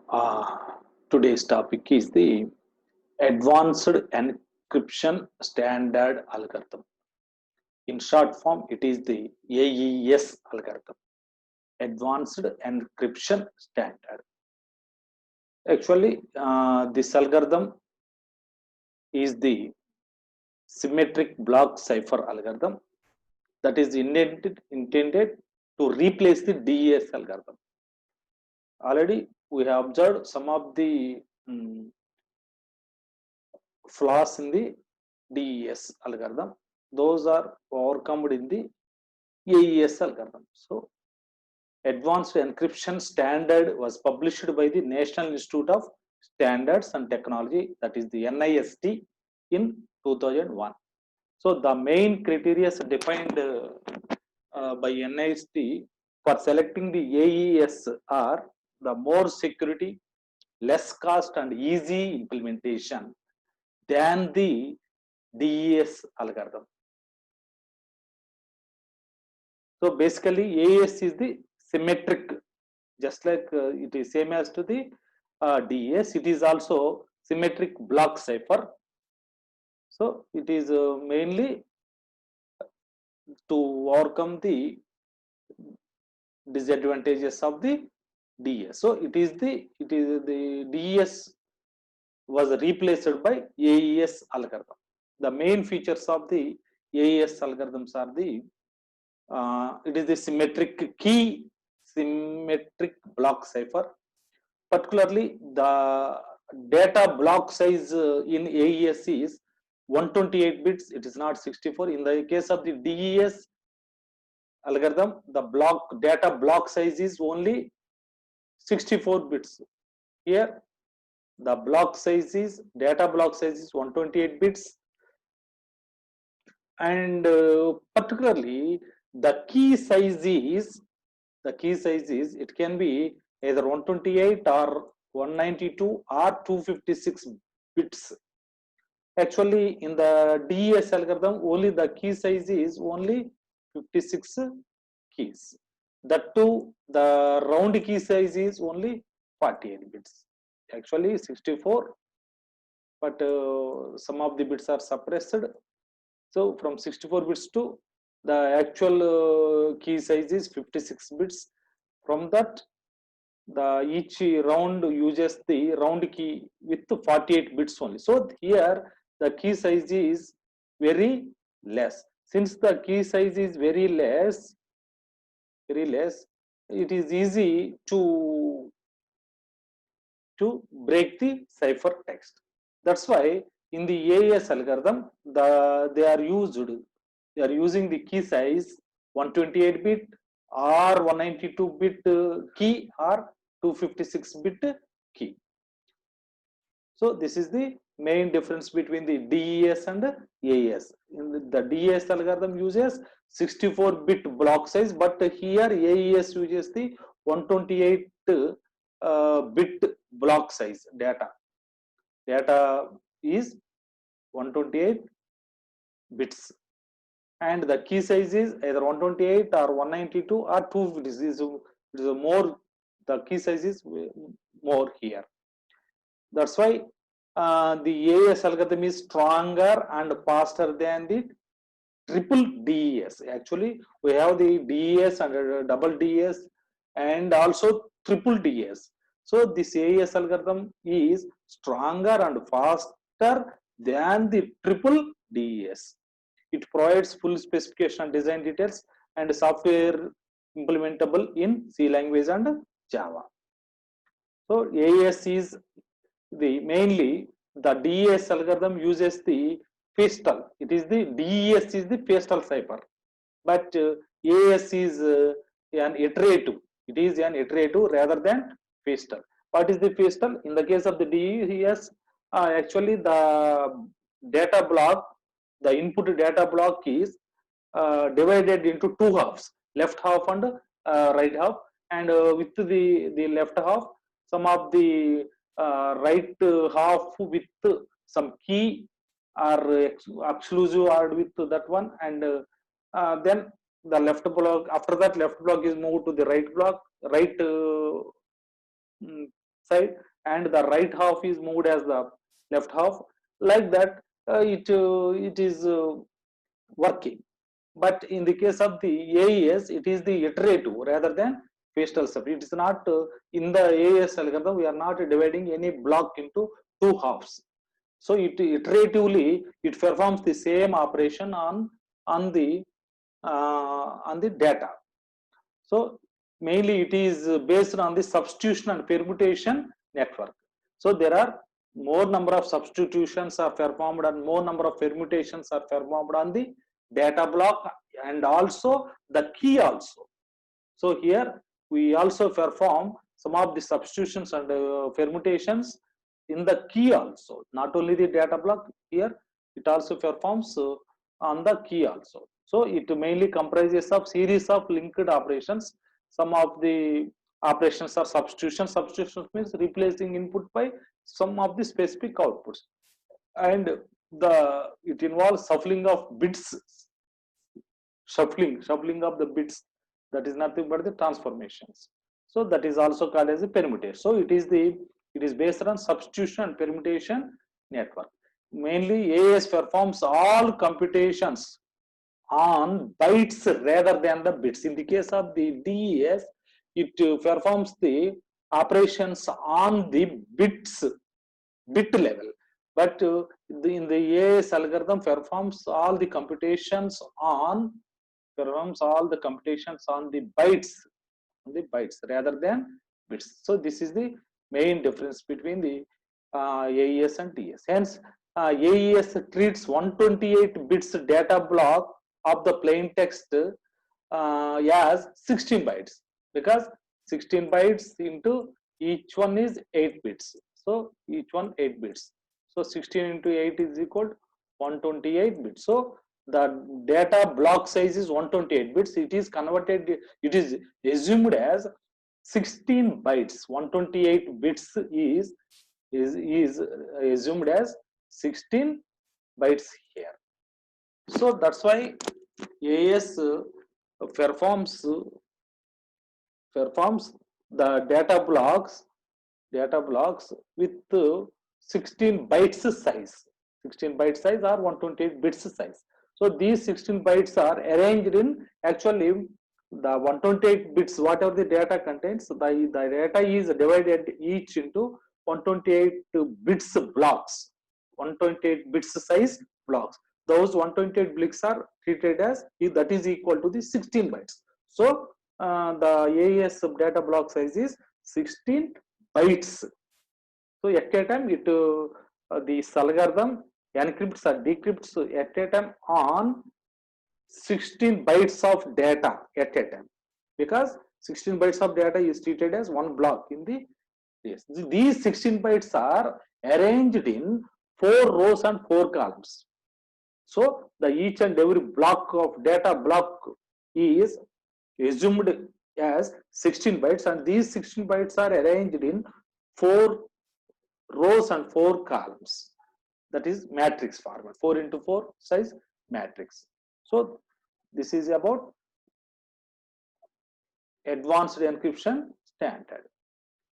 Uh, Today's topic is the Advanced Encryption Standard Algorithm. In short form, it is the AES algorithm, Advanced Encryption Standard. Actually, this algorithm is the symmetric block cipher algorithm that is intended to replace the DES algorithm. Already, we have observed some of the flaws in the DES algorithm. Those are overcome in the AES algorithm. So, Advanced Encryption Standard was published by the National Institute of Standards and Technology, that is the NIST, in 2001. So, the main criteria defined by NIST for selecting the AES are the more security, less cost, and easy implementation than the DES algorithm. So basically, AES is the symmetric, just like it is same as to the DES. It is also symmetric block cipher. So it is mainly to overcome the disadvantages of the DES. So it is the DES was replaced by AES algorithm. The main features of the AES algorithms are the it is the symmetric block cipher. Particularly, the data block size in AES is 128 bits. It is not 64. In the case of the DES algorithm, the data block size is only 64 bits. Here, the data block size is 128 bits, and particularly the key size is it can be either 128 or 192 or 256 bits. Actually, in the DES algorithm, only the key size is only 56 keys. That too, the round key size is only 48 bits. Actually, 64, but some of the bits are suppressed. So from 64 bits to the actual key size is 56 bits. From that, each round uses the round key with 48 bits only. So here the key size is very less. Since the key size is very less, it is easy to break the cipher text. That's why in the AES algorithm, they are using the key size 128 bit or 192 bit key or 256 bit key. So this is the main difference between the DES and AES. In the DES algorithm uses 64 bit block size, but here AES uses the 128 bit block size data. Data is 128 bits, and the key size is either 128 or 192 or 2. It is more. The key size is more here. That's why the AES algorithm is stronger and faster than the triple DES. Actually, we have the DES and double DES and also triple DES. So this AES algorithm is stronger and faster than the triple DES. It provides full specification and design details and software implementable in C language and Java. So AES is mainly the DES algorithm uses the Pastel. It is the DES is the Pastel cipher, but AES is an iterative. It is an iterative rather than Pastel. What is the Pastel? In the case of the DES, actually data block, the input data block is divided into two halves, left half and right half, and with the left half, some of the right half with some key are exclusive or with that one, and then the left block, after that left block is moved to the right block, right side, and the right half is moved as the left half. Like that, it is working. But in the case of the AES, it is the iterative rather than facial shift. It is not in the AES algorithm. We are not dividing any block into two halves. So it iteratively it performs the same operation on the data. So mainly it is based on the substitution and permutation network. So there are more number of substitutions are performed and more number of permutations are performed on the data block and also the key also. So here we also perform some of the substitutions and permutations in the key also. Not only the data block, here it also performs on the key also. So it mainly comprises of series of linked operations. Some of the operations are substitution. Substitution means replacing input by some of the specific outputs, and it involves shuffling of bits, shuffling of the bits. That is nothing but the transformations. So that is also called as a permutation. So it is based on substitution and permutation network. Mainly AES performs all computations on bytes rather than the bits. In the case of the DES, it performs the operations on the bit level, but in the AES algorithm performs all the computations on the bytes rather than bits. So this is the main difference between the AES and TS. Hence, AES treats 128 bits data block of the plain text as 16 bytes, because 16 bytes into each one is 8 bits. So each one 8 bits. So 16 into 8 is equal to 128 bits. So the data block size is 128 bits. It is converted, it is assumed as 16 bytes. 128 bits is assumed as 16 bytes here. So that's why AES performs the data blocks with 16 bytes size. 16 byte size or 128 bits size. So these 16 bytes are arranged in, actually the 128 bits, whatever the data contains, the data is divided each into 128 bits blocks, 128 bits size blocks. Those 128 blocks are treated as, that is equal to the 16 bytes. So the AES data block size is 16 bytes. So at a time, this algorithm encrypts or decrypts at a time on 16 bytes of data at a time, because 16 bytes of data is treated as one block in the yes. These 16 bytes are arranged in 4 rows and 4 columns. So the each and every block of data block is assumed as 16 bytes, and these 16 bytes are arranged in 4 rows and 4 columns. That is matrix format, 4 into 4 size matrix. So this is about advanced encryption standard.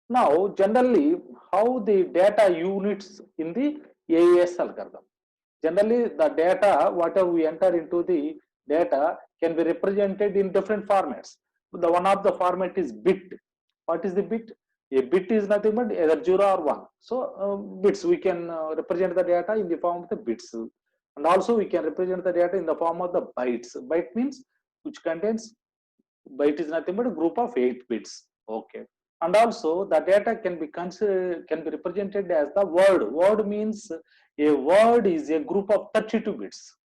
Now generally, how the data units in the AES algorithm. Generally the data, whatever we enter into the data, can be represented in different formats. The one of the format is bit. What is the bit? A bit is nothing but either 0 or 1. So bits, we can represent the data in the form of the bits, and also we can represent the data in the form of the bytes. Byte means which contains, byte is nothing but a group of 8 bits. Okay. And also the data can be represented as the word. Word means a word is a group of 32 bits.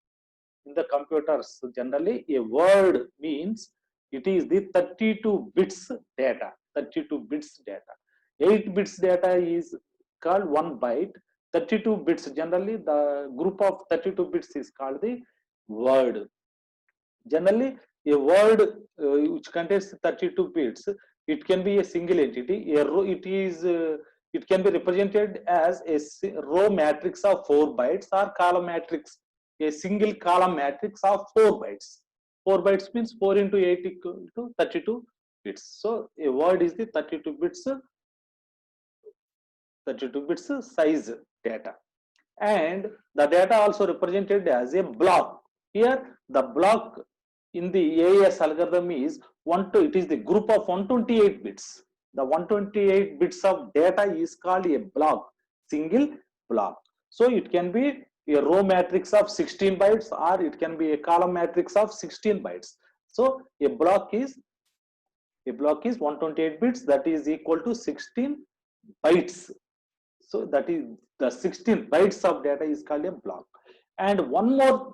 In the computers, generally a word means it is the 32 bits data. 32 bits data. 8 bits data is called 1 byte. 32 bits, generally the group of 32 bits is called the word. Generally a word which contains 32 bits, it can be a single entity. A row, it can be represented as a row matrix of 4 bytes or column matrix, a single column matrix of 4 bytes. 4 bytes means 4 into 8 equal to 32 bits. So a word is the 32 bits 32 bits size data, and the data also represented as a block. Here the block in the AES algorithm is it is the group of 128 bits. The 128 bits of data is called a block, single block. So it can be a row matrix of 16 bytes, or it can be a column matrix of 16 bytes. So a block is 128 bits, that is equal to 16 bytes. So that is the 16 bytes of data is called a block. And one more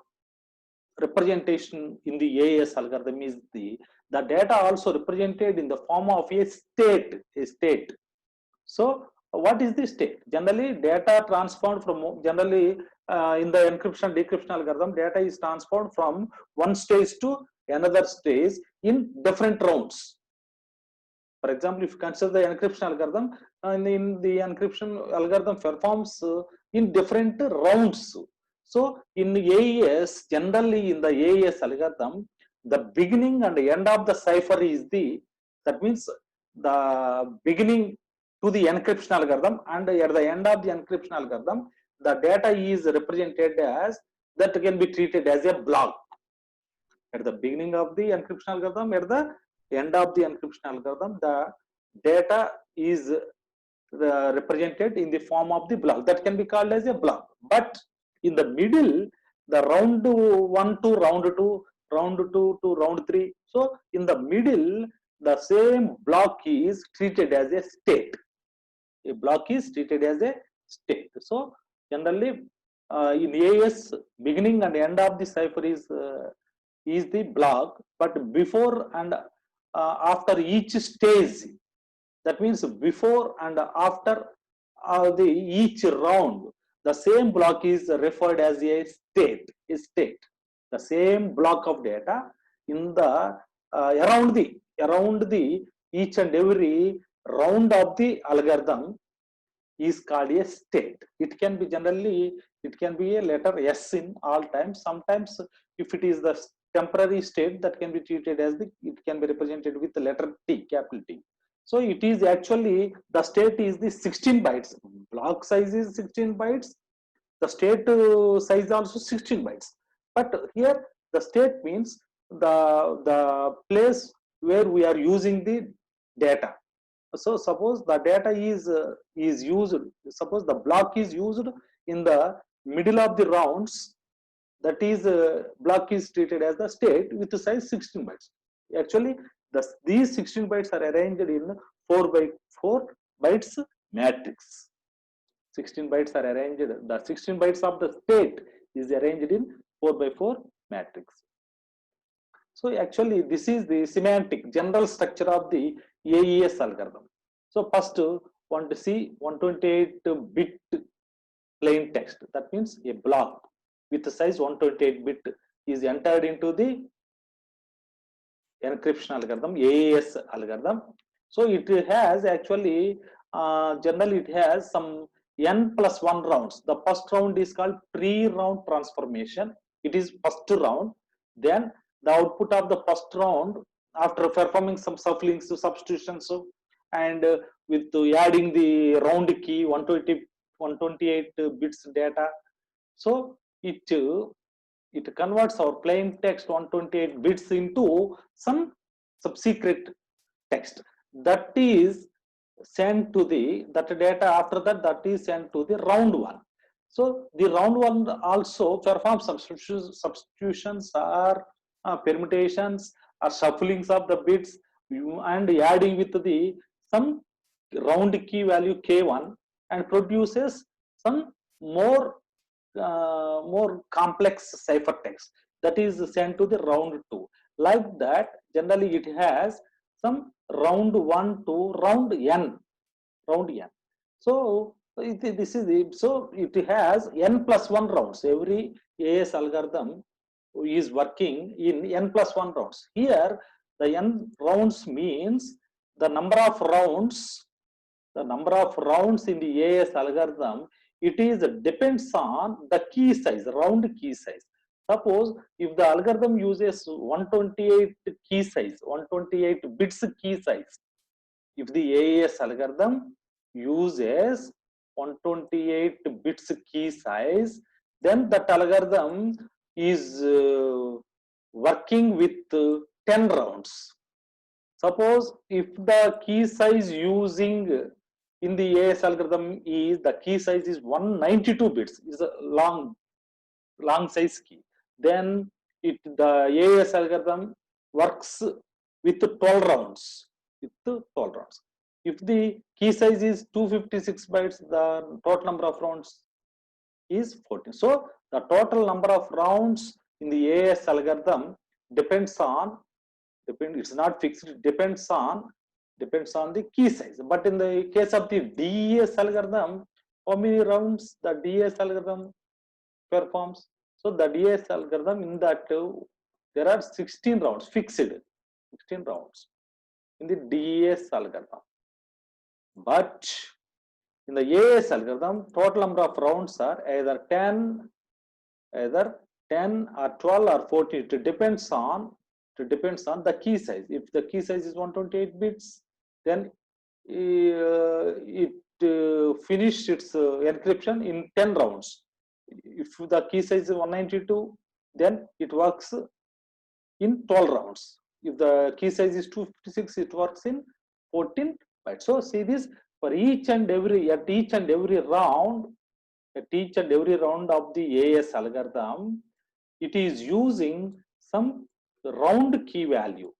representation in the AES algorithm is the data also represented in the form of a state. So what is the state? Generally data transformed from, generally in the encryption decryption algorithm, data is transformed from one stage to another stage in different rounds. For example, if you consider the encryption algorithm, in the encryption algorithm performs in different rounds. So in AES, generally in the AES algorithm, the beginning and the end of the cipher is that means the beginning to the encryption algorithm, and at the end of the encryption algorithm, the data is represented as, that can be treated as a block. At the beginning of the encryption algorithm, at the end of the encryption algorithm, the data is represented in the form of the block, that can be called as a block. But in the middle, the round 1 to round 2, round 2 to round 3, so in the middle the same block is treated as a state. A block is treated as a state. So generally in AES, beginning and end of the cipher is the block, but before and after each stage, that means before and after each round, the same block is referred as a state. The same block of data in the around the each and every round of the algorithm is called a state. It can be generally, it can be a letter S in all times. Sometimes if it is the temporary state, that can be treated as it can be represented with the letter T, capital T. So it is actually, the state is the 16 bytes. Block size is 16 bytes. The state size also 16 bytes. But here the state means the place where we are using the data. So suppose the data is used, suppose the block is used in the middle of the rounds, that is block is treated as the state with the size 16 bytes. Actually these 16 bytes are arranged in 4 by 4 bytes matrix. 16 bytes are arranged, the 16 bytes of the state is arranged in 4 by 4 matrix. So actually this is the semantic general structure of the AES algorithm. So first want to see 128 bit plain text, that means a block with the size 128 bit is entered into the encryption algorithm, AES algorithm. So it has actually generally it has some n+1 rounds. The first round is called pre-round transformation. It is first round. Then the output of the first round, after performing some shuffling, substitutions, and with adding the round key 128 bits data, so it converts our plain text 128 bits into some subsecret text that is sent to that data. After that is sent to the round 1. So the round 1 also performs substitutions or permutations or shufflings of the bits, and adding with the some round key value k1, and produces some more complex ciphertext that is sent to the round 2. Like that, generally it has some round 1 to round n. So this is it. So it has n+1 rounds. Every AES algorithm is working in n+1 rounds. Here the n rounds means the number of rounds in the AES algorithm. It is depends on the key size, round key size. Suppose if the algorithm uses 128 key size, 128 bits key size, if the AES algorithm uses 128 bits key size, then that algorithm is working with 10 rounds. Suppose if the key size using in the AES algorithm is the key size is 192 bits, is a long size key, then the AES algorithm works with 12 rounds. If the key size is 256 bytes, the total number of rounds is 14. So the total number of rounds in the AES algorithm depends on, it's not fixed, it depends on the key size. But in the case of the DES algorithm, how many rounds the DES algorithm performs? So the DES algorithm, in that there are 16 rounds, fixed 16 rounds in the DES algorithm. But in the AES algorithm, total number of rounds are either 10 or 12 or 14. It depends on the key size. If the key size is 128 bits, then it finished its encryption in 10 rounds. If the key size is 192, then it works in 12 rounds. If the key size is 256, it works in 14 bytes. So see this, for each and every round of the AES algorithm, it is using some round key value.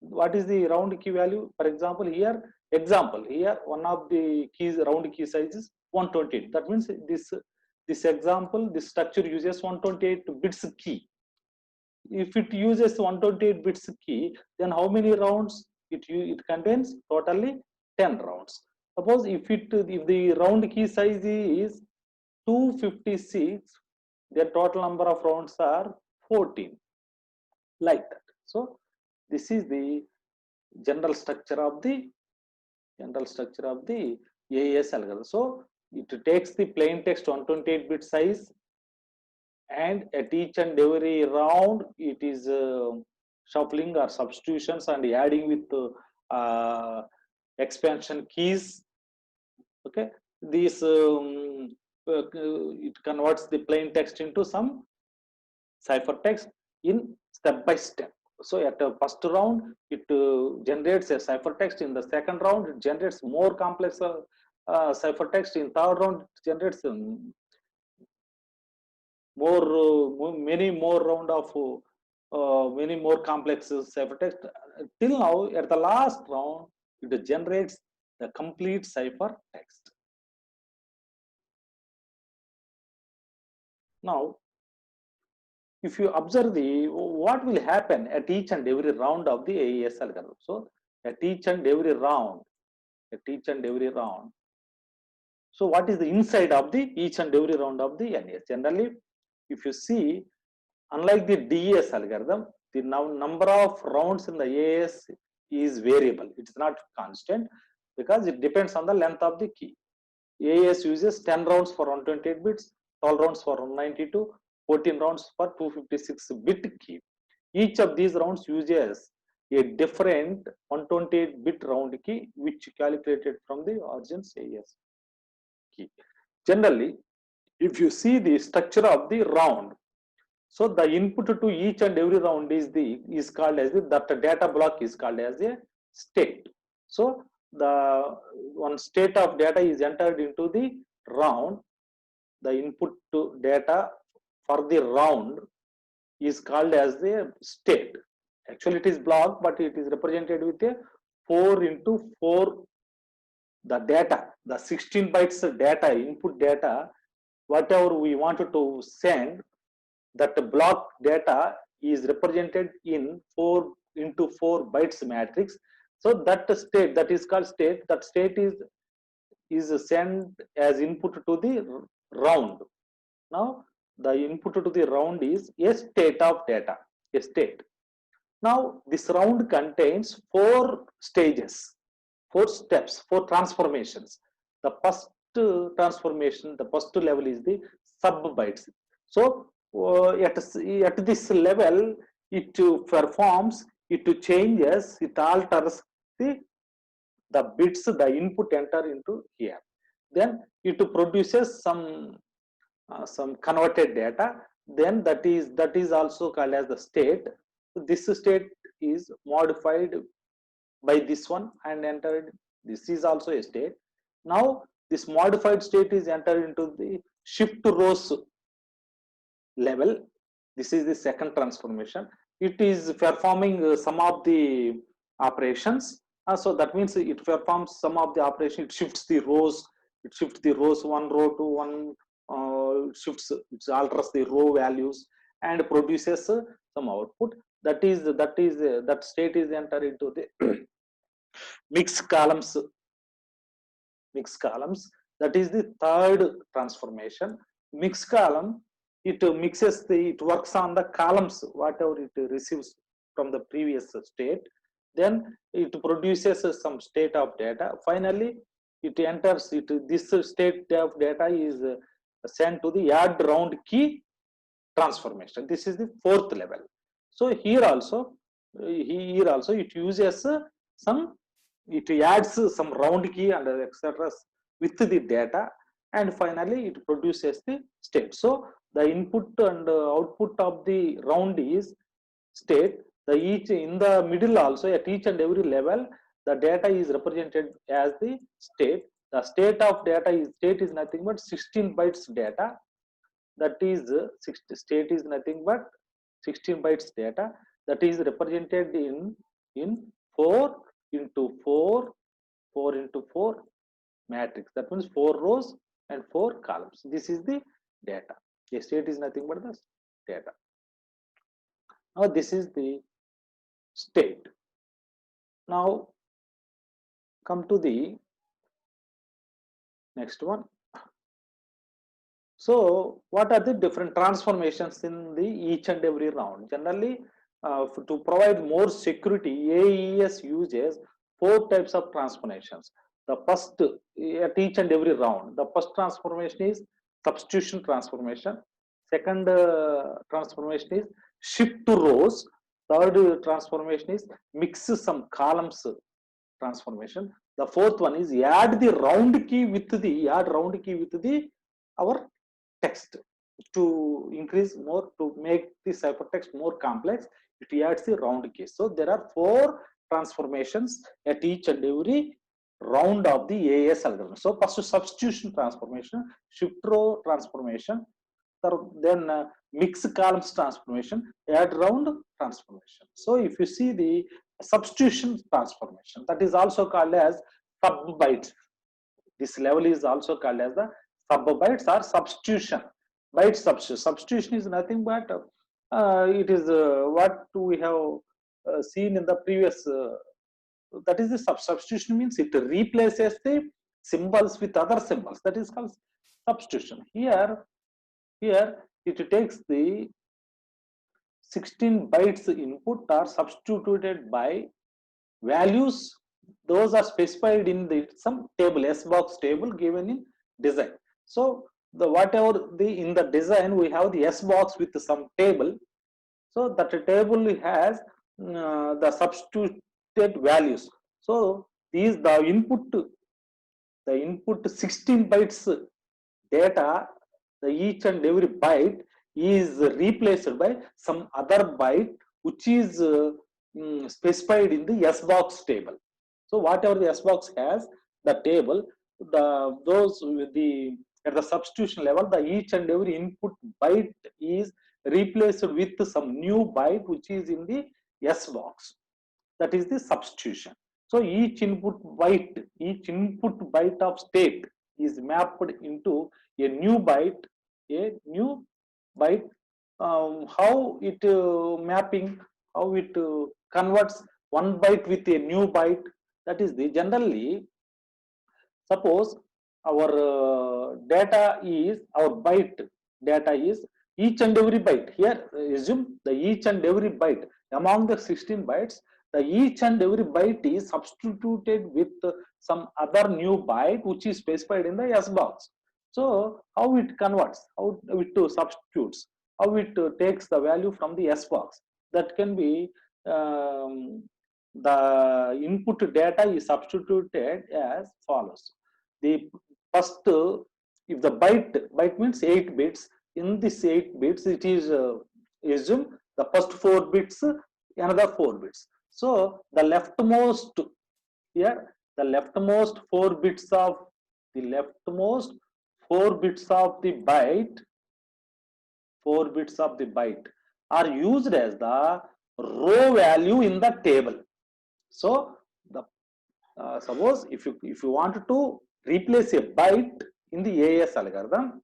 What is the round key value? For example, here one of the round key size is 128. That means this structure uses 128 bits key. If it uses 128 bits key, then how many rounds it contains? Totally 10 rounds. Suppose if the round key size is 256, their total number of rounds are 14, like that. So this is the general structure of the AES algorithm. So it takes the plain text 128 bit size, and at each and every round it is shuffling or substitutions and adding with expansion keys. Okay, these it converts the plain text into some ciphertext in step by step. So at the first round, it generates a ciphertext. In the second round, it generates more complex ciphertext. In third round, it generates many more round of many more complex ciphertext. Till now, at the last round, it generates the complete ciphertext. Now, if you observe what will happen at each and every round of the AES algorithm. So at each and every round, so what is the inside of the each and every round of the NES? Generally, if you see, unlike the DES algorithm, the number of rounds in the AES is variable. It is not constant because it depends on the length of the key. AES uses 10 rounds for 128 bits, 12 rounds for 192, 14 rounds for 256 bit key. Each of these rounds uses a different 128 bit round key, which calculated from the origins AES key. Generally, if you see the structure of the round, so the input to each and every round is called as that data block is called as a state. So the one state of data is entered into the round. The input to data for the round is called as the state. Actually, it is block, but it is represented with a 4 into 4. The data, the 16 bytes data, input data, whatever we wanted to send, that block data is represented in 4 into 4 bytes matrix. So that state, that is called state, that state is sent as input to the round. Now the input to the round is a state of data, a state. Now this round contains 4 stages, 4 steps, 4 transformations. The first transformation, the first level is the sub bytes. So at this level, it performs, it changes, it alters the bits, the input enter into here. Then it produces some converted data. Then that is also called as the state. This state is modified by this one and entered. This is also a state. Now this modified state is entered into the shift rows level. This is the second transformation. It is performing some of the operations. So that means it performs some of the operation. It shifts the rows. It shifts the rows one row to one. It alters the row values and produces some output. That state is entered into the mixed columns. Mixed columns. That is the third transformation. Mixed column, it works on the columns whatever it receives from the previous state. Then it produces some state of data. Finally it enters it. This state of data is sent to the add round key transformation. This is the fourth level. So here also it uses it adds some round key and etc with the data, and finally it produces the state. So the input and output of the round is state. The each in the middle also, at each and every level, the data is represented as the state. The state of data is nothing but 16 bytes data. That is state is nothing but 16 bytes data that is represented in 4 into 4 4 into 4 matrix. That means 4 rows and 4 columns. This is the data. A state is nothing but the data. Now this is the state. Now come to the next one. So what are the different transformations in the each and every round? Generally, to provide more security, AES uses 4 types of transformations. The first, at each and every round, the first transformation is substitution transformation. Second transformation is shift to rows. Third transformation is mix some columns transformation. The fourth one is add round key with the our text to increase more, to make the ciphertext more complex. It adds the round key. So there are 4 transformations at each and every round of the AES algorithm. So first substitution transformation, shift row transformation, then mix columns transformation, add round transformation. So if you see the substitution transformation, that is also called as sub bytes. This level is also called as the sub bytes or substitution. Byte substitution. Substitution is nothing but it is what we have seen in the previous. That is the substitution, means it replaces the symbols with other symbols. That is called substitution. Here it takes the 16 bytes input are substituted by values. Those are specified in some table, S box table given in design. So the whatever in the design we have the S box with some table. So that table has the substituted values. So these the input 16 bytes data, the each and every byte is replaced by some other byte which is specified in the S box table. So whatever the S box has, the table, those with the at the substitution level, the each and every input byte is replaced with some new byte which is in the S box. That is the substitution. So each input byte of state is mapped into a new byte. How it mapping? How it converts one byte with a new byte? That is the generally. Suppose our data is our byte data is each and every byte. Here assume the each and every byte among the 16 bytes. The each and every byte is substituted with some other new byte which is specified in the S box. So how it converts, how it substitutes, how it takes the value from the S box. That can be the input data is substituted as follows. The first if the byte means 8 bits, in this 8 bits it is assume the first 4 bits, another 4 bits. So the leftmost here, the leftmost 4 bits of the leftmost 4 bits of the byte, 4 bits of the byte are used as the row value in the table. So the suppose if you want to replace a byte in the AES algorithm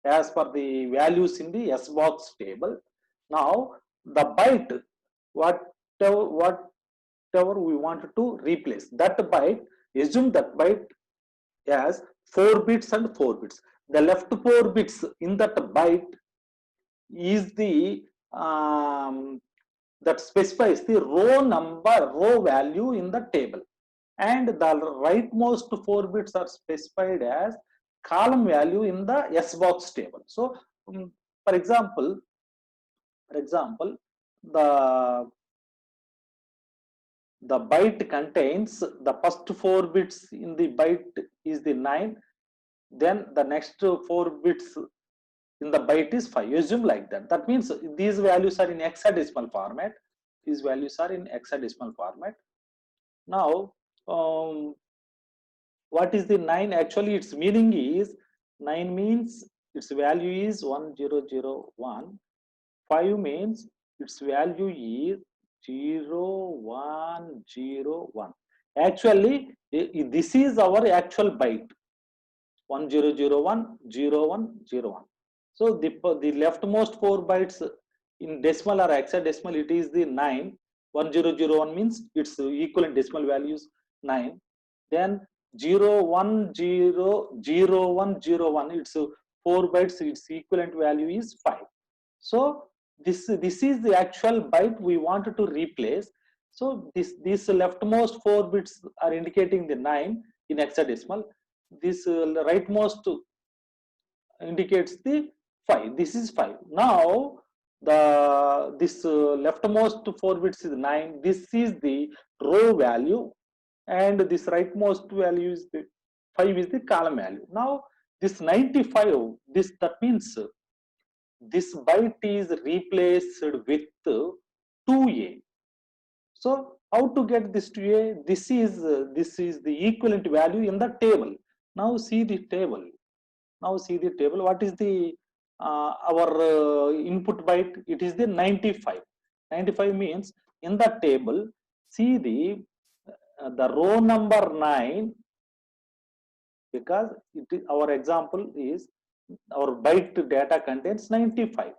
as per the values in the S box table, now the byte whatever we wanted to replace, that byte, assume that byte as 4 bits and 4 bits. The left 4 bits in that byte is the that specifies the row value in the table, and the rightmost 4 bits are specified as column value in the S box table. So for example, the byte contains the first 4 bits in the byte is the 9, then the next 4 bits in the byte is 5. Assume like that. That means these values are in hexadecimal format. These values are in hexadecimal format. Now, what is the 9? Actually, its meaning is 9 means its value is 1001. 5 means its value is 0101. Actually, this is our actual byte 10010101. So the leftmost 4 bytes in decimal or hexadecimal, it is the 9. 1001 means its equivalent decimal values 9. Then 010101, its 4 bytes, its equivalent value is 5. So this is the actual byte we wanted to replace. So these leftmost 4 bits are indicating the 9 in hexadecimal. This rightmost indicates the 5. This is 5. Now this leftmost 4 bits is 9. This is the row value, and this rightmost value is the 5 is the column value. Now this 95, that means this byte is replaced with 2a. So how to get this 2a? This is the equivalent value in the table. Now see the table. What is the our input byte? It is the 95. 95 means in the table, see the row number 9, because our example is our byte data contains 95.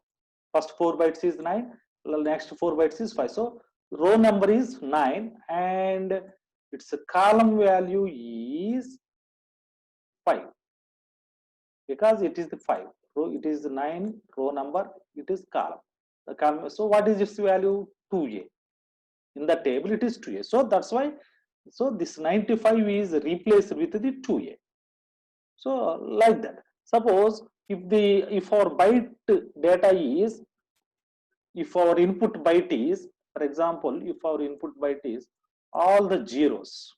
First 4 bytes is 9, next 4 bytes is 5. So row number is 9 and its column value is 5, because it is the 5. Row, it is 9 row number, it is column. The column. So what is its value? 2a. In the table it is 2a. So that's why, so this 95 is replaced with the 2a. So like that. Suppose if our byte data is, if our input byte is, for example, if our input byte is all the zeros,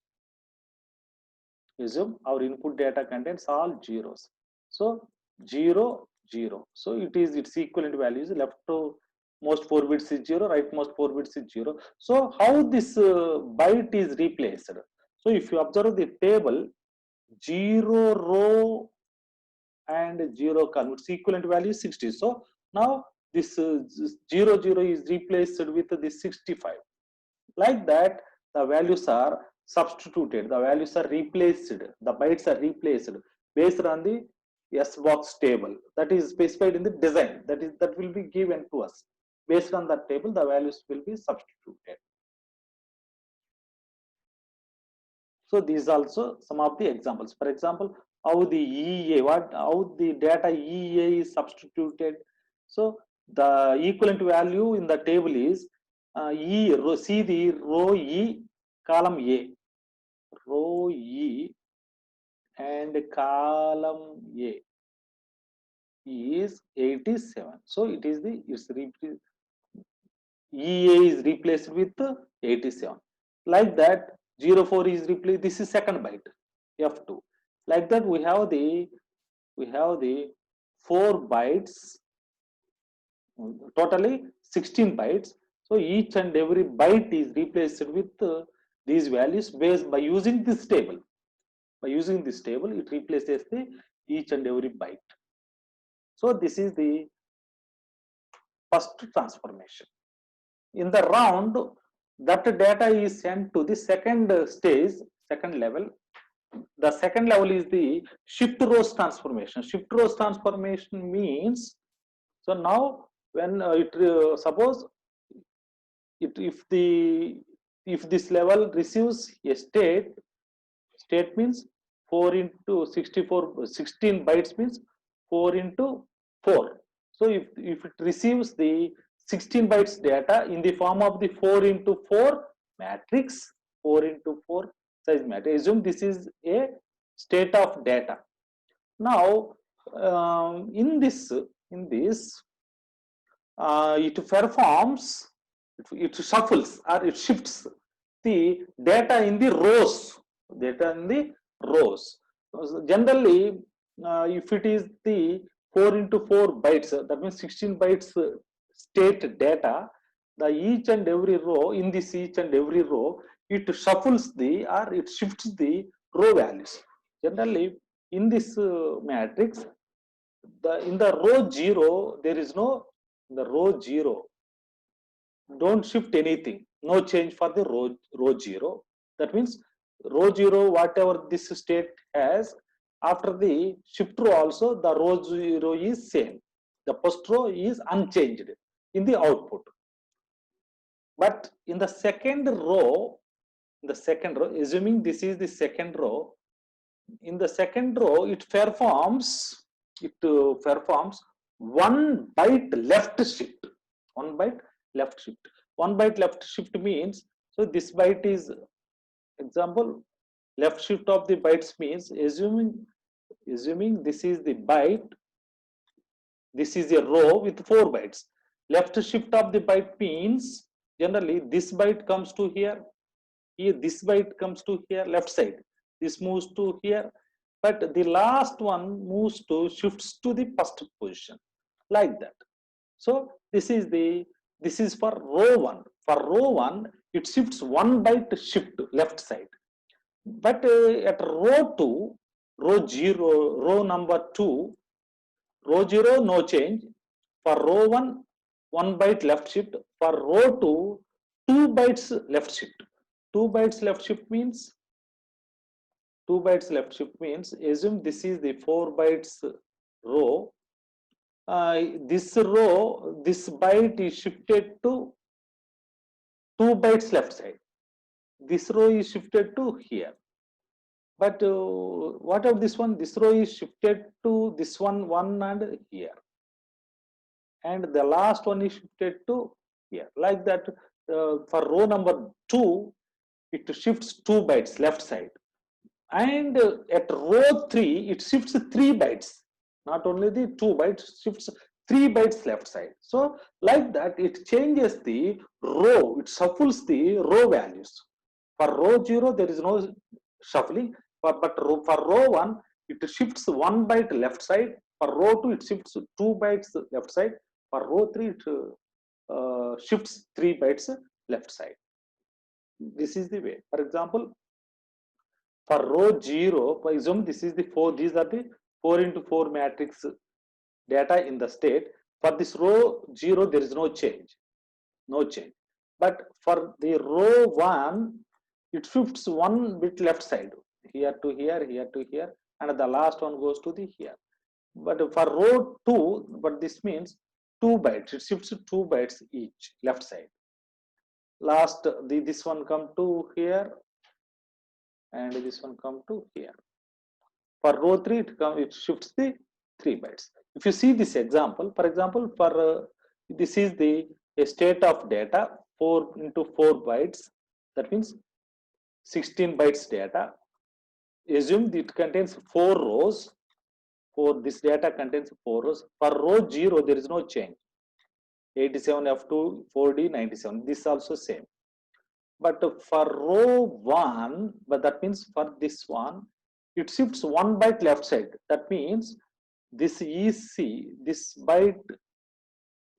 assume our input data contains all zeros. So 0 0. So it is its equivalent values. Left to most 4 bits is 0, right most 4 bits is 0. So how this byte is replaced? So if you observe the table, 0 row and 0 column, its equivalent value is 60. So now this 0 0 is replaced with this 65. Like that, the values are substituted, the values are replaced, the bytes are replaced based on the S box table that is specified in the design, that will be given to us. Based on that table, the values will be substituted. So these also some of the examples. For example, how the EA, how the data EA is substituted. So the equivalent value in the table is see the row E, column A, row E and column A is 87. So it is the EA is replaced with 87. Like that, 04 is replaced. This is second byte, F2. Like that, we have the we have the 4 bytes, totally 16 bytes. So each and every byte is replaced with these values based by using this table. By using this table, it replaces the each and every byte. So this is the first transformation. In the round, that data is sent to the second stage, second level. The second level is the shift rows transformation. Shift rows transformation means, so now when suppose if this level receives a state means 4 into 64, 16 bytes means 4 into 4. So if it receives the 16 bytes data in the form of the 4 into 4 matrix, 4 into 4 size matrix, assume this is a state of data. Now in this it performs, it shuffles or it shifts the data in the rows. Generally, if it is the 4 into 4 bytes, that means 16 bytes state data, the each and every row, in this each and every row, it shuffles or it shifts the row values. Generally, in this matrix, in the row 0, there is no, in the row 0, don't shift anything, no change for the row 0. That means row 0, whatever this state has, after the shift row also, the row 0 is same. The first row is unchanged in the output. But in the second row, assuming this is the second row, in the second row, it performs 1 byte left shift. 1 byte left shift. 1 byte left shift means, so this byte is, example, left shift of the bytes means, assuming this is the byte, this is a row with 4 bytes. Left shift of the byte means, generally this byte comes to here, this byte comes to here, left side, this moves to here, but the last one shifts to the first position, like that. So this is for row 1. For row 1, it shifts 1 byte shift left side. But at row 2, row number 2, row 0, no change. For row 1, 1 byte left shift. For row 2, 2 bytes left shift. 2 bytes left shift means, assume this is the 4 bytes row. This row, this byte is shifted to 2 bytes left side. This row is shifted to here. But what of this one? This row is shifted to this one and here. And the last one is shifted to here. Like that, for row number 2, it shifts 2 bytes left side. And at row 3, it shifts 3 bytes. Not only the 2 bytes, shifts 3 bytes left side. So like that, it changes the row, it shuffles the row values. For row 0, there is no shuffling, but for row 1, it shifts 1 byte left side. For row 2, it shifts 2 bytes left side. For row 3, it shifts 3 bytes left side. This is the way. For example, for row 0, for example, this is the 4, these are the 4 into 4 matrix data in the state. For this row 0, there is no change. But for the row 1, it shifts 1 bit left side, here to here, and the last one goes to the here. But for row 2, but this means 2 bytes, it shifts 2 bytes each left side. Last, this one come to here, and this one come to here. For row 3, it shifts the 3 bytes. If you see this example, for example, for this is the state of data, 4 into 4 bytes, that means 16 bytes data. Assume it contains 4 rows. This data contains 4 rows. For row 0, there is no change. 87F2, 4D, 97. This also same. But for row 1, but that means for this one, it shifts 1 byte left side. That means this EC, this byte,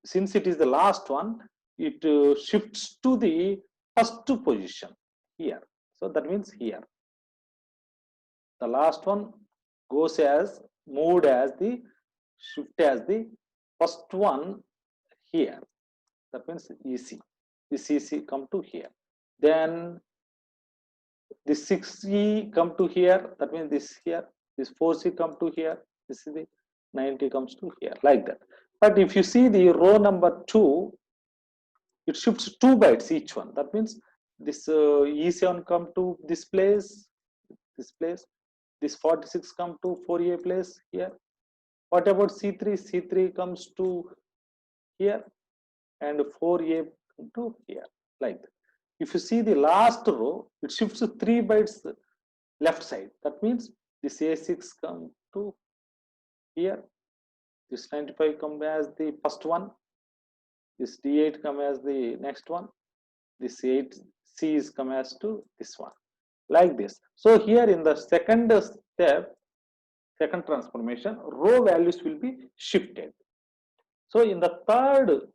since it is the last one, it shifts to the first position here. So that means here, the last one goes as moved as the shift as the first one here. That means EC. This EC come to here. Then this 6E come to here. That means this here. This 4C come to here. This is the 90 comes to here, like that. But if you see the row number 2, it shifts 2 bytes each one. That means this E7 come to this place, this 46 come to 4A place here. What about C3? C3 comes to here and 4A to here, like that. If you see the last row, it shifts 3 bytes left side. That means this A6 come to here, this 95 come as the first one, this D8 come as the next one, this 8C is come as to this one, like this. So here in the second step, second transformation, row values will be shifted. So in the third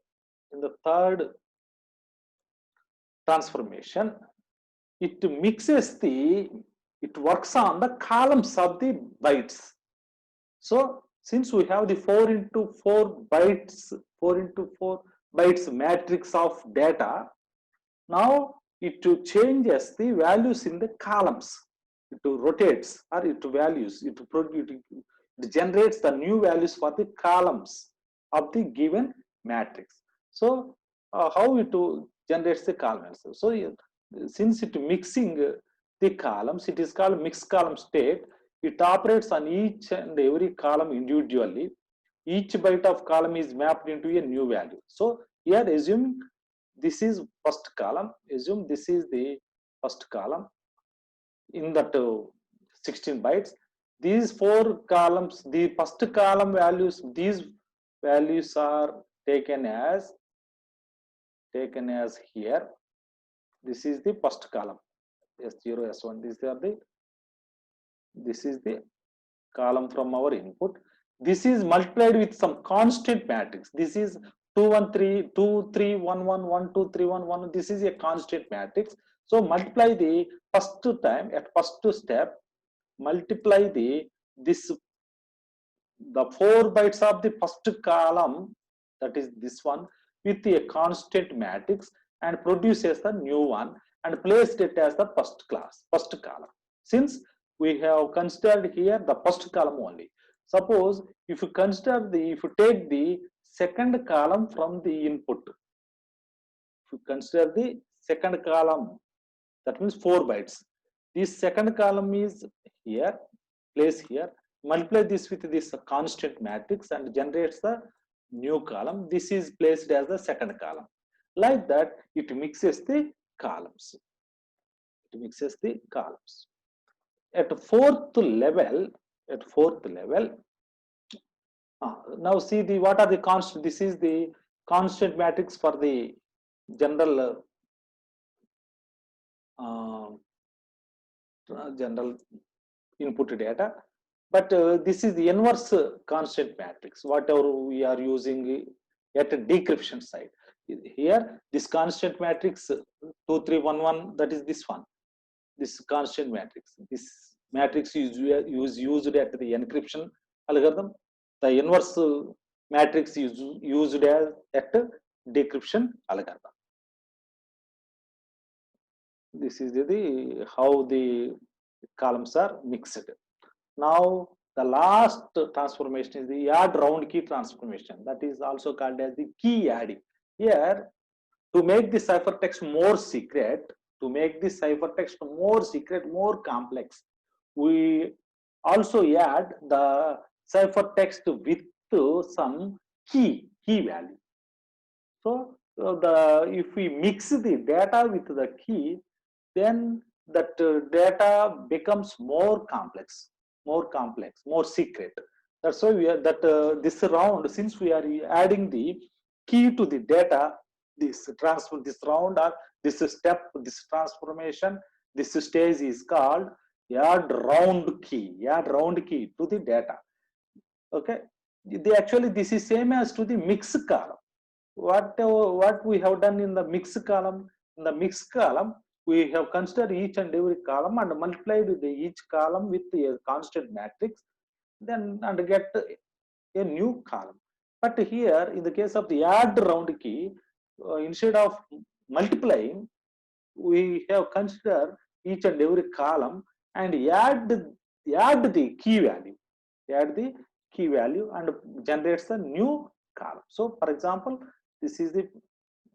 transformation, it works on the columns of the bytes. So since we have the 4 into 4 bytes matrix of data, now it changes the values in the columns. It rotates or it generates the new values for the columns of the given matrix. So how it generates the columns? So since it mixing the columns, it is called mixed column state. It operates on each and every column individually. Each byte of column is mapped into a new value. So here assume this is first column, assume this is the first column in that 16 bytes. These 4 columns, the first column values, these values are taken as here. This is the first column, S0, S1. This is the column from our input. This is multiplied with some constant matrix. This is 2 1 3 2 3 1 1 1 2 3 1 1. This is a constant matrix. So multiply the first time at first step. Multiply the 4 bytes of the first column, that is this one, with a constant matrix and produces the new one and placed it as the first column. Since we have considered here the first column only. Suppose if you take the second column from the input, if you consider the second column, that means 4 bytes. This second column is here, place here. Multiply this with this constant matrix and generates the new column. This is placed as the second column. Like that, it mixes the columns. At fourth level, now see what are the constant. This is the constant matrix for the general input data, but this is the inverse constant matrix, whatever we are using at a decryption side. Here this constant matrix 2311, that is this one, this constant matrix. This matrix is used at the encryption algorithm. The inverse matrix is used at decryption algorithm. This is how the columns are mixed. Now the last transformation is the add round key transformation, that is also called as the key adding. Here, to make the ciphertext more secret, more complex, we also add the ciphertext with some key value. So if we mix the data with the key, then that data becomes more complex, more secret. That's why we are this round, since we are adding the key to the data, this round or this step, this transformation, this stage is called add round key to the data. Okay, this is same as to the mixed column. What we have done in the mixed column? In the mixed column, we have considered each and every column and multiplied each column with a constant matrix, then and get a new column. But here, in the case of the add round key, instead of multiplying, we have considered each and every column and add the key value, add the key value and generates a new column. So for example, this is the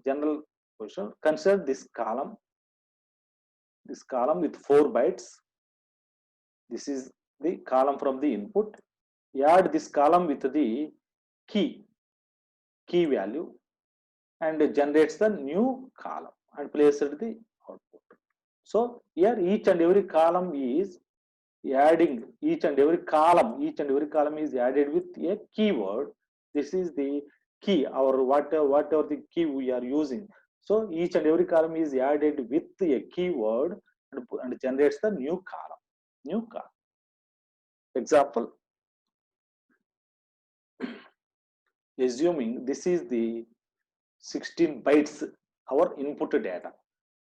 general question. Consider this column with 4 bytes. This is the column from the input. Add this column with the key value and generates the new column and place it the output. So here each and every column is adding each and every column is added with a keyword. This is the key, or whatever the key we are using. So each and every column is added with a keyword and generates the new column. Example, assuming this is the 16 bytes our input data.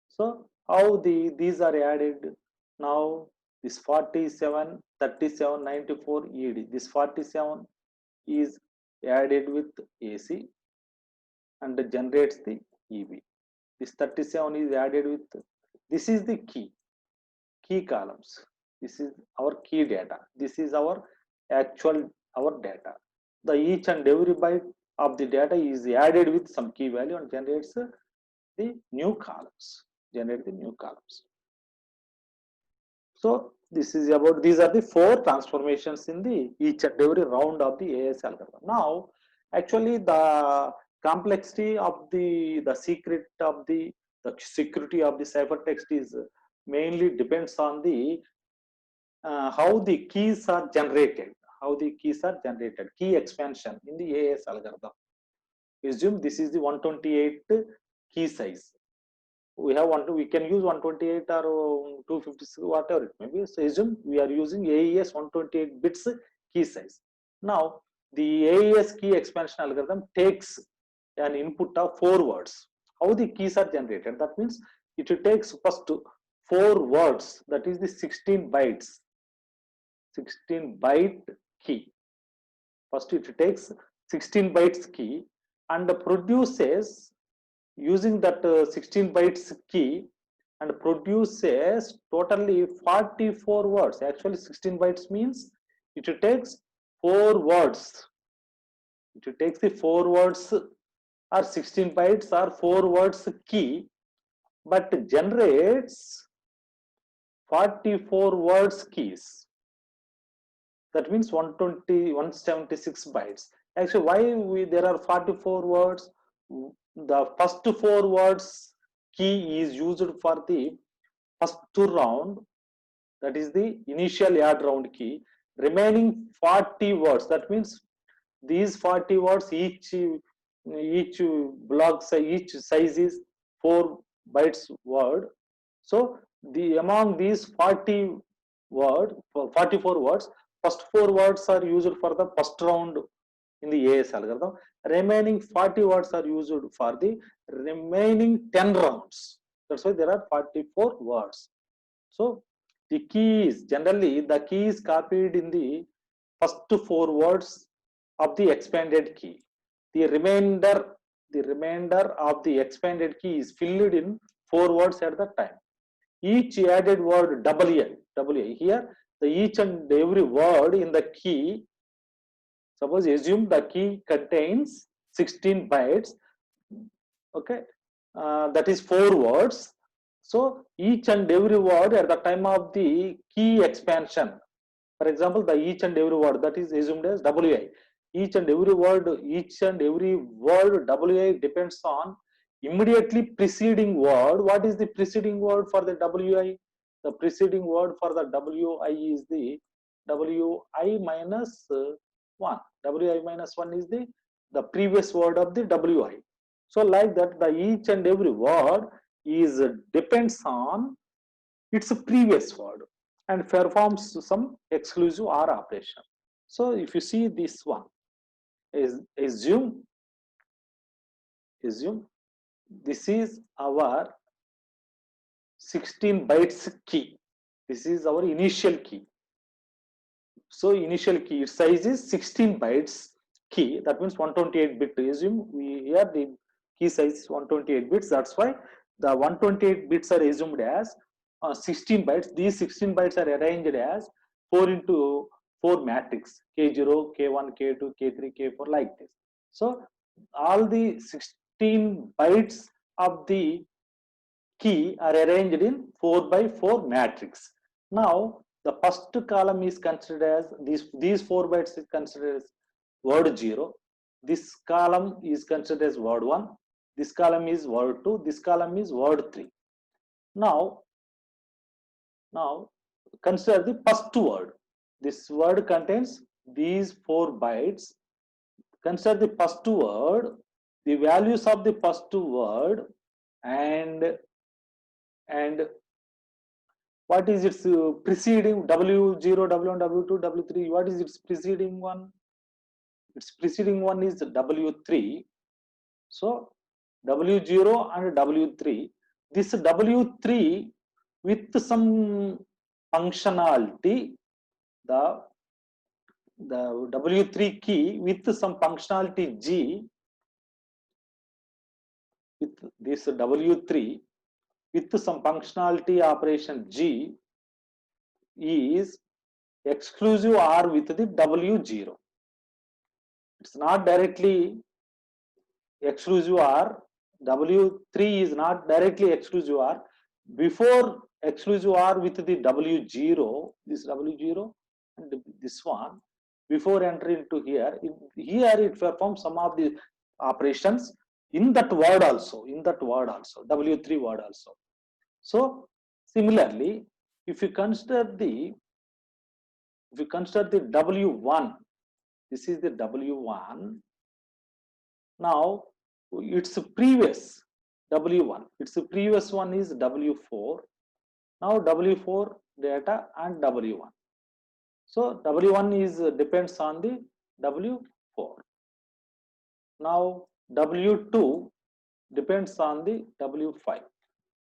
So how these are added? Now this 47 37 94 ed, this 47 is added with AC and generates the EB. This 37 is added with, this is the key columns. This is our key data. This is our actual data. The each and every byte of the data is added with some key value and generates the new columns. So this is about, these are the 4 transformations in the each and every round of the AES algorithm. Now actually the complexity of the secret of the security of the ciphertext is mainly depends on the how the keys are generated, key expansion in the AES algorithm. Assume this is the 128 key size. We have we can use 128 or 256, whatever it may be. So assume we are using AES 128 bits key size. Now the AES key expansion algorithm takes an input of 4 words. How the keys are generated? That means it takes first 4 words, that is the 16 bytes, 16 byte key. First it takes 16 bytes key and produces, using that 16 bytes key, and produces totally 44 words. Actually 16 bytes means it takes 4 words. It takes the 4 words or 16 bytes or 4 words key, but generates 44 words keys. That means 176 bytes. Actually, why there are 44 words? The first 4 words key is used for the first round, that is the initial add round key. Remaining 40 words, that means these 40 words, each block size, each size is 4 bytes word. So among these 44 words, first 4 words are used for the first round in the AES algorithm. Remaining 40 words are used for the remaining 10 rounds. That's why there are 44 words. So the key is, generally the key is copied in the first 4 words of the expanded key. The remainder of the expanded key is filled in 4 words at the time. Each added word WI here, the each and every word in the key, suppose assume the key contains 16 bytes, okay, that is 4 words. So each and every word at the time of the key expansion, for example, the each and every word that is assumed as WI, each and every word WI depends on immediately preceding word. What is the preceding word for the WI? The preceding word for the WI is the WI minus 1. WI minus 1 is the previous word of the WI. So like that, the each and every word is depends on its previous word and performs some exclusive OR operation. So if you see this one, is assume this is our 16 bytes key. This is our initial key. So initial key its size is 16 bytes key. That means 128 bit. Assume we here the key size is 128 bits. That's why the 128 bits are assumed as 16 bytes. These 16 bytes are arranged as 4 into 4 matrix K0, K1, K2, K3, K4 like this. So all the 16 bytes of the key are arranged in 4 by 4 matrix. Now the first column is considered as these 4 bytes is considered as word 0. This column is considered as word 1. This column is word 2. This column is word 3. Now consider the first word. This word contains these 4 bytes. Consider the first word, the values of the first word, and what is its preceding W0, W1, W2, W3? What is its preceding one? Its preceding one is W3. So W0 and W3. This W3 with some functionality, the W3 key with some functionality G, with this W3 with some functionality operation G is exclusive OR with the W0. It's not directly exclusive OR. W3 is not directly exclusive OR. Before exclusive OR with the W0, this W0 and this one, before entering into here, it performs some of the operations in that word also, W3 word also. So similarly, if you consider the W1, this is the W1. Now its previous W1, its previous one is W4. Now W4 data and W1. So W1 is depends on the W4. Now W2 depends on the W5.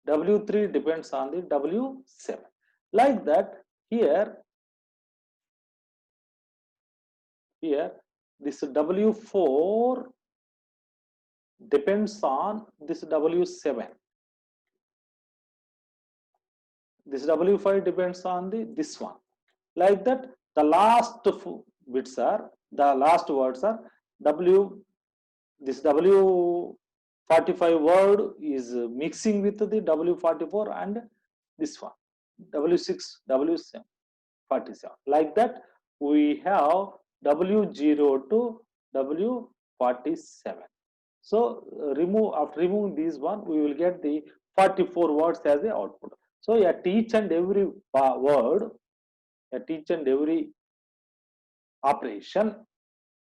W3 depends on the W7. Like that, here this W4 depends on this W7. This W5 depends on this one. Like that, the last bits are, the last words are this W45 word is mixing with the W44 and this one, W6, W7, 47. Like that, we have W0 to W47. So after removing these one, we will get the 44 words as the output. So at each and every word, at each and every operation,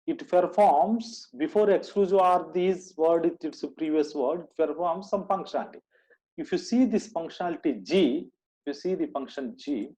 it performs before exclusive OR these word, its previous word, it performs some functionality. If you see this functionality G, if you see the function G,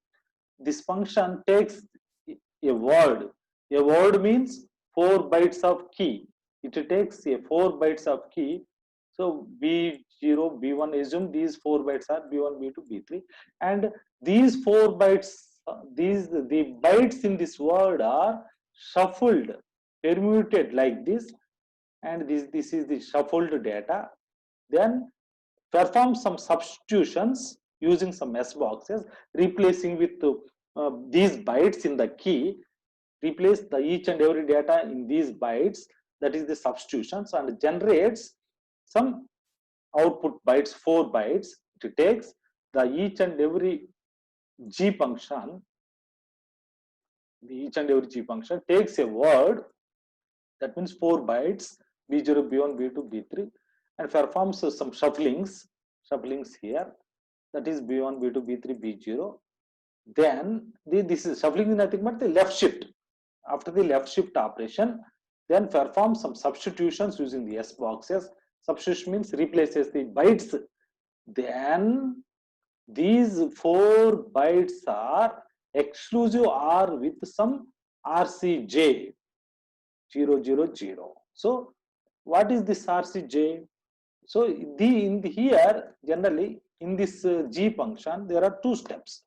this function takes a word. A word means 4 bytes of key. It takes a 4 bytes of key. So B0, B1, assume these 4 bytes are B1, B2, B3, and these 4 bytes, the bytes in this word are shuffled, permuted like this, and this is the shuffled data. Then perform some substitutions using some S boxes, replacing with these bytes in the key, replace each and every data in these bytes, that is the substitutions, and generates some output bytes, 4 bytes. It takes each and every G function, takes a word, that means 4 bytes, B0, B1, B2, B3, and performs some shufflings here, that is B1, B2, B3, B0. Then this is shuffling is nothing but the left shift. After the left shift operation, then perform some substitutions using the S boxes. Substitution means replaces the bytes. Then these 4 bytes are exclusive OR with some RCJ 000. So what is this RCJ? So here generally in this G function there are two steps.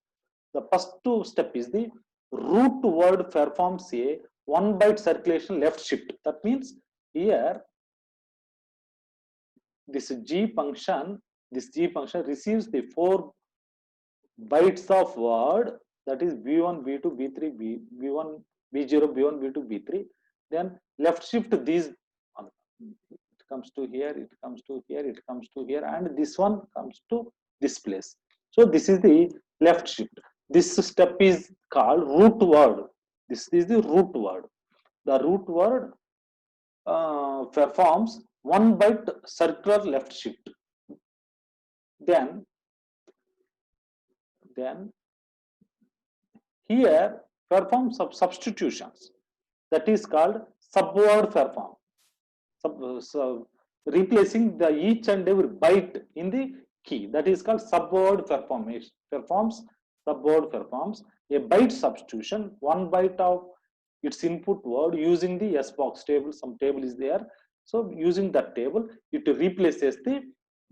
The first two step is the root word performs a 1 byte circulation left shift. That means here this G function receives the 4 bytes of word, that is B1, B2, B3, B1, B0, B1, B2, B3. Then left shift these, it comes to here, it comes to here, it comes to here, and this one comes to this place. So this is the left shift. This step is called root word. This is the root word. The root word performs 1 byte circular left shift. Then here perform substitutions, that is called subword perform. So replacing the each and every byte in the key, that is called subword performs a byte substitution, 1 byte of its input word using the S box table. Some table is there, so using that table it replaces the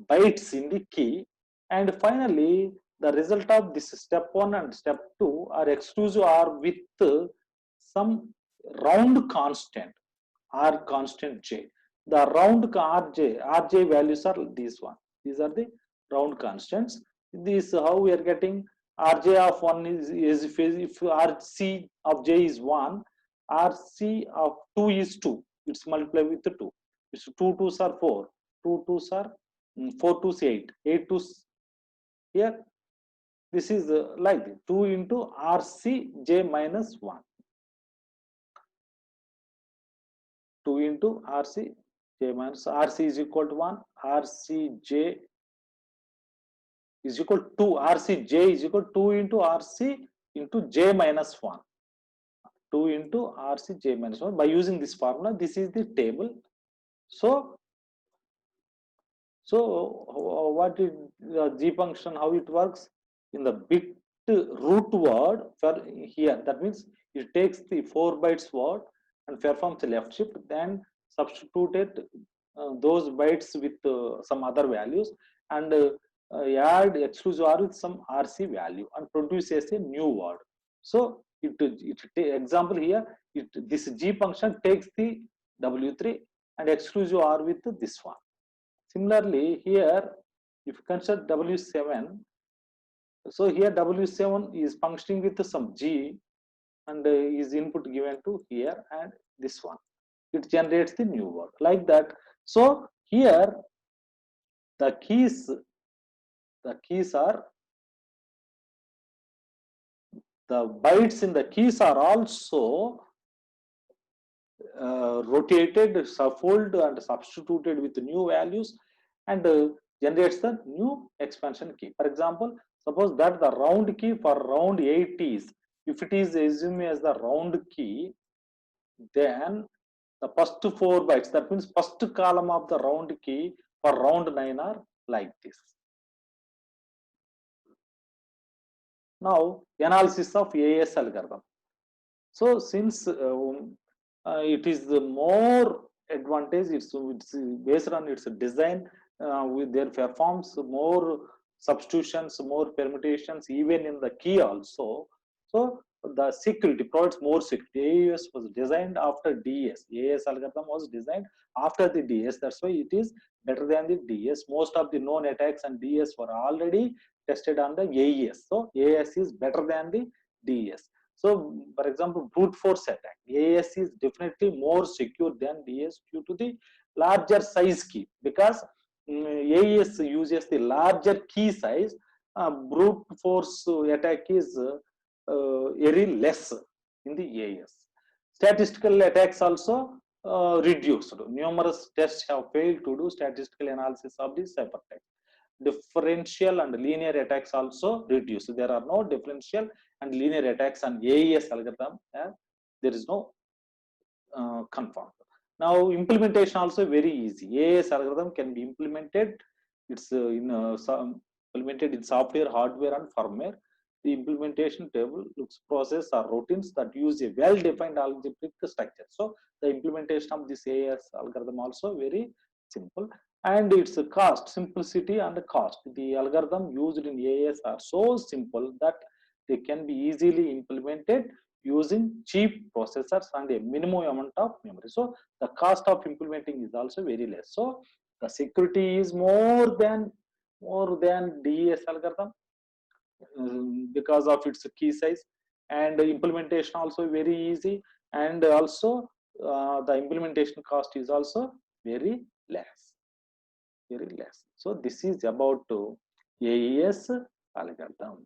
bytes in the key, and finally the result of this step 1 and step 2 are exclusive or with some round constant r constant j. The round rj values are these one. These are the round constants. This how we are getting rj of 1 is if rc of j is 1, rc of 2 is 2. It's multiplied with 2. It's 2 2s are 4. 2 2s are 4 2s 8. 8 2s here. This is like 2 into rc j minus 1. 2 into rc j minus rc is equal to 1, rc j is equal to 2, rc j is equal to 2 into rc into j minus 1. 2 into rc j minus 1. By using this formula, this is the table. So what is the G function, how it works? In the bit root word for here, that means it takes the 4 bytes word and performs a left shift, then substituted those bytes with some other values, and add exclusive or with some RC value and produces a new word. So example here, this G function takes the W3 and exclusive R with this one. Similarly, here, if you consider W7, so here W7 is functioning with some G and is input given to here and this one. It generates the new word like that. So here, the keys are, the bytes in the keys are also rotated, shuffled and substituted with new values, and generates the new expansion key. For example, suppose that the round key for round 8 is, if it is assumed as the round key, then the first 4 bytes, that means first column of the round key for round 9 are like this. Now analysis of AES algorithm. So since it is the more advantage, it's based on its design, with their performs more substitutions, more permutations, even in the key also. So the security provides more security. AES was designed after DS. AES algorithm was designed after the DS. That's why it is better than the DS. Most of the known attacks and DS were already tested on the AES. So AES is better than the DS. So, for example, brute force attack, AES is definitely more secure than DS due to the larger size key, because AES uses the larger key size. Brute force attack is very less in the AES. Statistical attacks also reduced. Numerous tests have failed to do statistical analysis of the ciphertext. Differential and linear attacks also reduced. There are no differential and linear attacks on AES algorithm, and there is no confirmed. Now implementation also very easy. AES algorithm can be implemented. It's implemented in software, hardware, and firmware. the implementation table looks process or routines that use a well-defined algebraic structure. So the implementation of this AES algorithm also very simple, and its cost, simplicity and cost. The algorithm used in AES are so simple that they can be easily implemented using cheap processors and a minimum amount of memory. So the cost of implementing is also very less. So the security is more than DES algorithm because of its key size, and the implementation also very easy, and also the implementation cost is also very less, very less. So this is about AES algorithm.